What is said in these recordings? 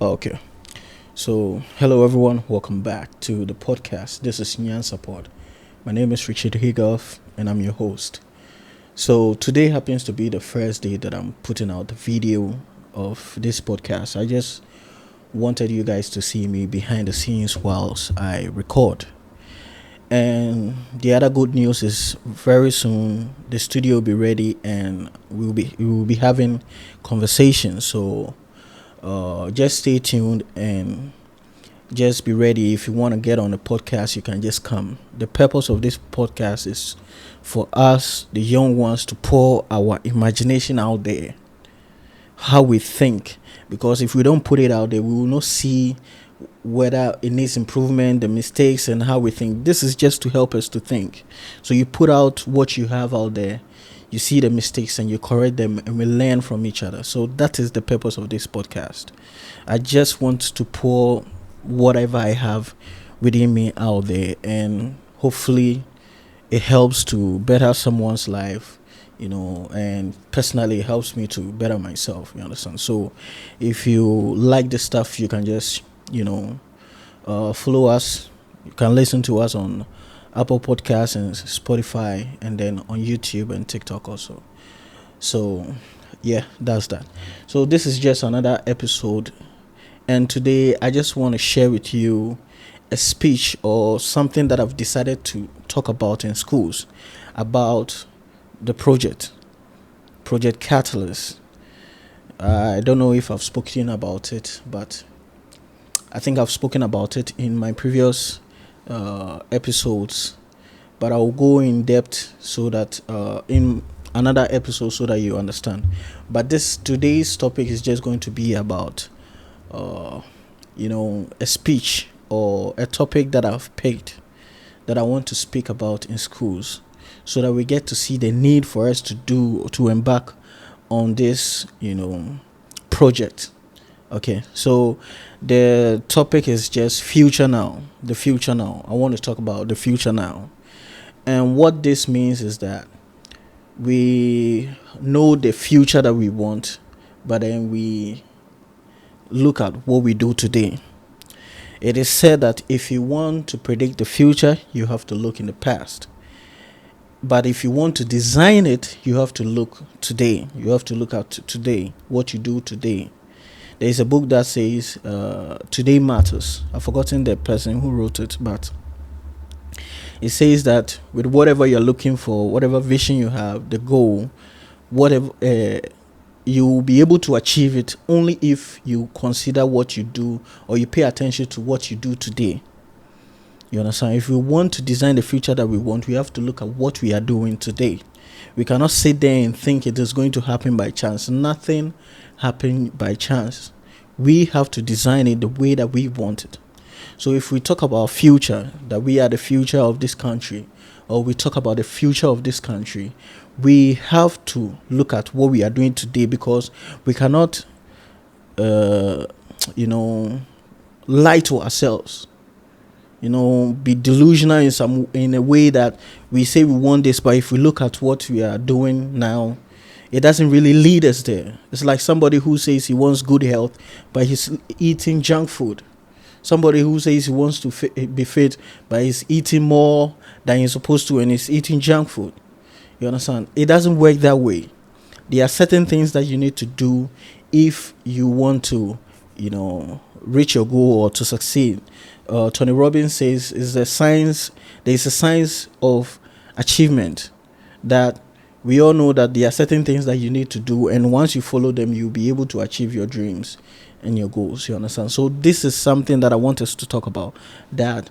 Okay. So, hello everyone. Welcome back to the podcast. This is Nyan Support. My name is Richard Higoff and I'm your host. So, today happens to be the first day that I'm putting out the video of this podcast. I just wanted you guys to see me behind the scenes whilst I record. And the other good news is very soon the studio will be ready and we will be having conversations. So, just stay tuned and just be ready. If you want to get on the podcast, you can just come. The purpose of this podcast is for us, the young ones, to pour our imagination out there, how we think. Because if we don't put it out there, we will not see whether it needs improvement, the mistakes, and how we think. This is just to help us to think. So you put out what you have out there, you see the mistakes, and you correct them, and we learn from each other. So that is the purpose of this podcast. I just want to pour whatever I have within me out there, and hopefully it helps to better someone's life, and personally it helps me to better myself. You understand? So if you like the stuff, you can just follow us. You can listen to us on Apple Podcasts and Spotify, and then on YouTube and TikTok also. So yeah, that's that. So this is just another episode, and today I just want to share with you a speech or something that I've decided to talk about in schools about the Project Catalyst. I don't know if I've spoken about it, but I think I've spoken about it in my previous episodes, but I'll go in depth so that in another episode so that you understand. But today's topic is just going to be about a speech or a topic that I've picked that I want to speak about in schools, so that we get to see the need for us to embark on this project. Okay, so the topic is just future now. The future now. I want to talk about the future now. And what this means is that we know the future that we want, but then we look at what we do today. It is said that if you want to predict the future, you have to look in the past. But if you want to design it, you have to look today. You have to look at today, what you do today. There is a book that says Today Matters. I've forgotten the person who wrote it, but it says that with whatever you're looking for, whatever vision you have, the goal, whatever, you will be able to achieve it only if you consider what you do, or you pay attention to what you do today. You understand? If we want to design the future that we want, we have to look at what we are doing today. We cannot sit there and think it is going to happen by chance. Nothing happens by chance. We have to design it the way that we want it. So if we talk about future, that we are the future of this country, or we talk about the future of this country, we have to look at what we are doing today, because we cannot lie to ourselves. Be delusional in a way that we say we want this, but if we look at what we are doing now, it doesn't really lead us there. It's like somebody who says he wants good health, but he's eating junk food. Somebody who says he wants to be fit, but he's eating more than he's supposed to, and he's eating junk food. You understand? It doesn't work that way. There are certain things that you need to do if you want to, reach your goal or to succeed. Tony Robbins says there is a science of achievement, that we all know that there are certain things that you need to do, and once you follow them, you'll be able to achieve your dreams and your goals. You understand? So this is something that I want us to talk about, that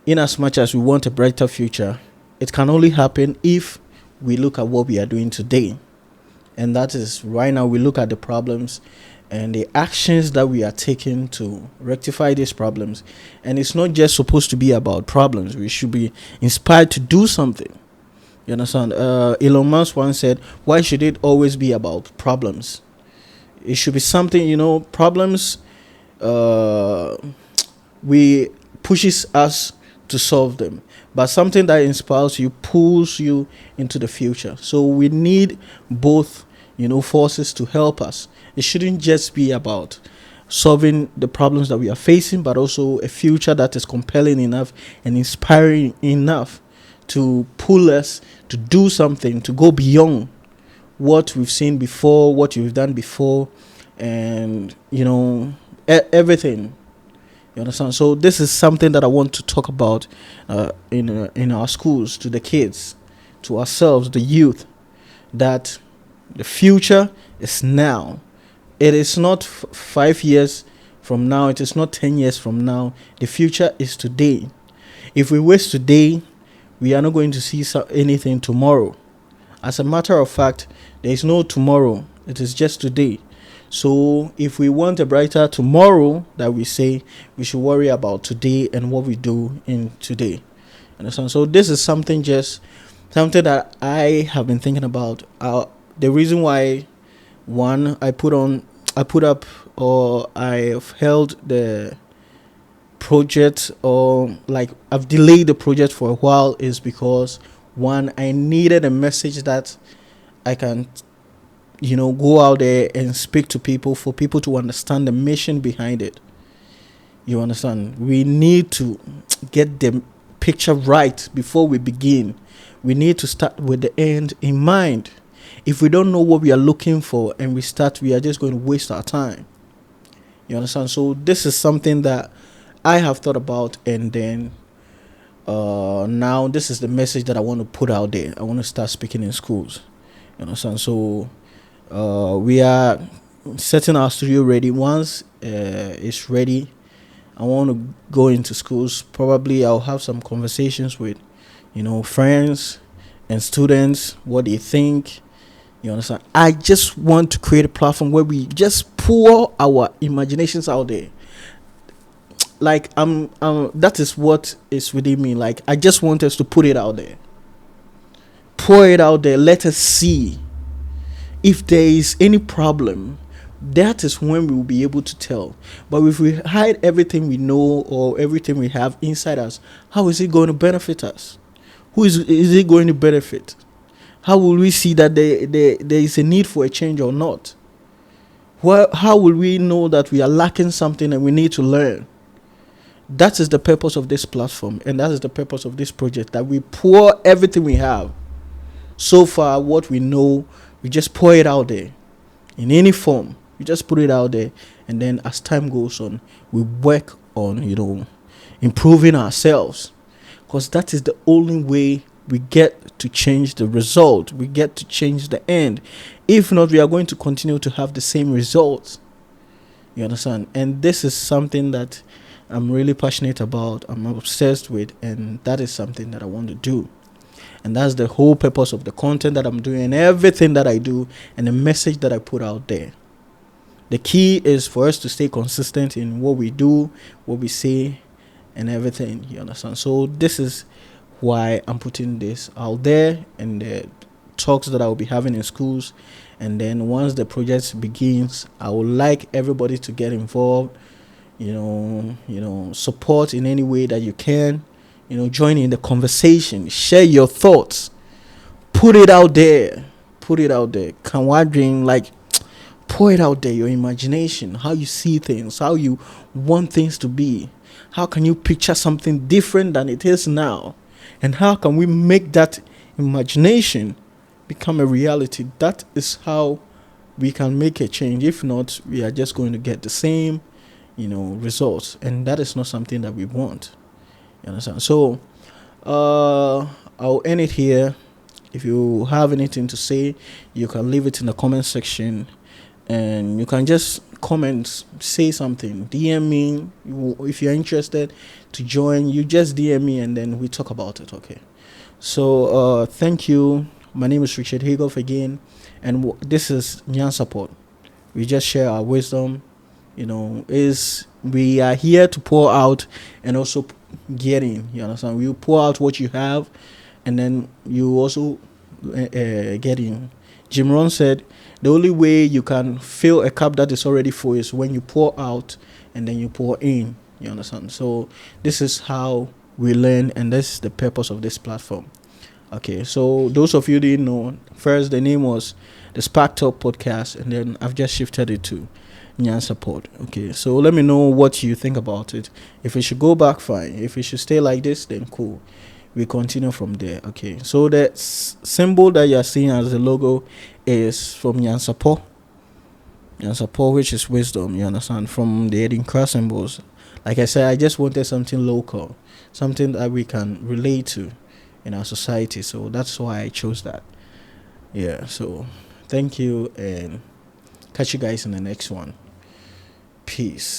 in as much as we want a brighter future, it can only happen if we look at what we are doing today. And that is, right now we look at the problems and the actions that we are taking to rectify these problems. And it's not just supposed to be about problems. We should be inspired to do something. You understand? Elon Musk once said, why should it always be about problems? It should be something, problems we pushes us to solve them. But something that inspires you, pulls you into the future. So we need both, forces to help us. It shouldn't just be about solving the problems that we are facing, but also a future that is compelling enough and inspiring enough to pull us to do something, to go beyond what we've seen before, what you've done before, and everything. You understand? So this is something that I want to talk about in our schools, to the kids, to ourselves, the youth, that the future is now. It is not 5 years from now. It is not 10 years from now. The future is today. If we waste today, we are not going to see anything tomorrow. As a matter of fact, there is no tomorrow. It is just today. So if we want a brighter tomorrow, that we say, we should worry about today and what we do in today. Understand? So this is something that I have been thinking about. The reason why, one, I put up, or I have held the project, or like I've delayed the project for a while, is because, one, I needed a message that I can go out there and speak to people, for people to understand the mission behind it. You understand? We need to get the picture right before we begin. We need to start with the end in mind. If we don't know what we are looking for and we are just going to waste our time. You understand? So this is something that I have thought about, and then now this is the message that I want to put out there. I want to start speaking in schools. You understand? So we are setting our studio ready. Once it's ready, I want to go into schools. Probably I'll have some conversations with friends and students, what they think. You understand? I just want to create a platform where we just pour our imaginations out there. Like that is what is within me. Like, I just want us to put it out there, pour it out there. Let us see if there is any problem. That is when we will be able to tell. But if we hide everything we know or everything we have inside us, how is it going to benefit us? Who is it going to benefit? How will we see that there is a need for a change or not? How will we know that we are lacking something and we need to learn? That is the purpose of this platform, and that is the purpose of this project, that we pour everything we have. So far, what we know, we just pour it out there in any form. We just put it out there, and then as time goes on, we work on improving ourselves, because that is the only way we get to change the result. We get to change the end. If not, we are going to continue to have the same results. You understand? And this is something that I'm really passionate about, I'm obsessed with, and that is something that I want to do. And that's the whole purpose of the content that I'm doing, and everything that I do, and the message that I put out there. The key is for us to stay consistent in what we do, what we say, and everything. You understand? So this is why I'm putting this out there, and the talks that I will be having in schools. And then once the project begins, I would like everybody to get involved. Support in any way that you can. Join in the conversation, share your thoughts, put it out there. Can one dream, like, pour it out there, your imagination, how you see things, how you want things to be, how can you picture something different than it is now, and how can we make that imagination become a reality? That is how we can make a change. If not, we are just going to get the same results, and that is not something that we want. You understand? So I'll end it here. If you have anything to say, you can leave it in the comment section, and you can just comment, say something, DM me. If you're interested to join, you just DM me, and then we talk about it. Okay? So thank you. My name is Richard Higoff again, and this is Nyan Support. We just share our wisdom. We are here to pour out and also get in. You understand? You pour out what you have, and then you also get in. Jim Rohn said the only way you can fill a cup that is already full is when you pour out and then you pour in. You understand? So this is how we learn, and this is the purpose of this platform. Okay, so those of you who didn't know, first the name was the Spark Talk Podcast, and then I've just shifted it to Nyan support. Okay, so let me know what you think about it. If it should go back, fine. If it should stay like this, then cool. We continue from there. Okay, so the symbol that you're seeing as the logo is from Nyan support. Nyan support, which is wisdom. You understand? From the Edinkra symbols. Like I said, I just wanted something local, something that we can relate to in our society. So that's why I chose that. Yeah. So thank you, and catch you guys in the next one. Peace.